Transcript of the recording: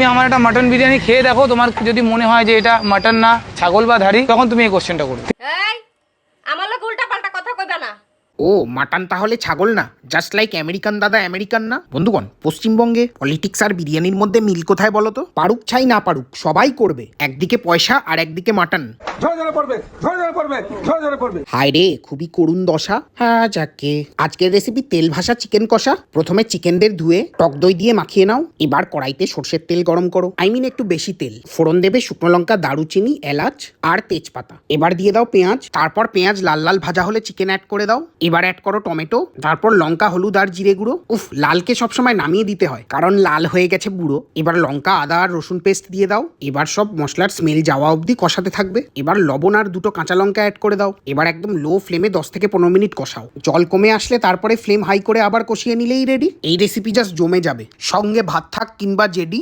তুমি আমার একটা মাটন বিরিয়ানি খেয়ে দেখো, তোমার যদি মনে হয় যে এটা মাটন না ছাগল বা ধাড়ি, তখন তুমি এই কোশ্চেনটা করবে। এই আমার লোক উল্টা পাল্টা কথা কইবা না। ও মাটন তাহলে ছাগল না, জাস্ট লাইক আমেরিকান দাদা আমেরিকান না। বন্ধুগণ, পশ্চিমবঙ্গে পলিটিক্স আর বিরিয়ানির মধ্যে মিল কোথায় বলো তো? পারুক ছাই না পারুক সবাই করবে, একদিকে পয়সা আর একদিকে মাটন। হায় রে, খুবই করুণ দশা। হ্যাঁ যাকে, আজকের রেসিপি তেল ভাসা চিকেন কষা। প্রথমে চিকেনদের ধুয়ে টক দই দিয়ে মাখিয়ে নাও। এবার কড়াইতে সর্ষের তেল গরম করো, একটু বেশি তেল। ফোড়ন দেবে শুকনো লঙ্কা, দারুচিনি, এলাচ আর তেজপাতা। এবার দিয়ে দাও পেঁয়াজ, তারপর পেঁয়াজ লাল লাল ভাজা হলে চিকেন অ্যাড করে দাও। এবার অ্যাড করো টমেটো, তারপর লঙ্কা, হলুদ আর জিরে গুঁড়ো। উফ, লালকে সবসময় নামিয়ে দিতে হয় কারণ লাল হয়ে গেছে বুড়ো। এবার লঙ্কা, আদা আর রসুন পেস্ট দিয়ে দাও। এবার সব মশলার স্মেল যাওয়া অবধি কষাতে থাকবে। এবার লবণ আর দুটো কাঁচা লঙ্কা অ্যাড করে দাও। এবার একদম লো ফ্লেমে 10 থেকে 15 মিনিট কষাও। জল কমে আসলে তারপরে ফ্লেম হাই করে আবার কষিয়ে নিলেই রেডি। এই রেসিপি জাস্ট জমে যাবে, সঙ্গে ভাত থাক কিংবা জেডি।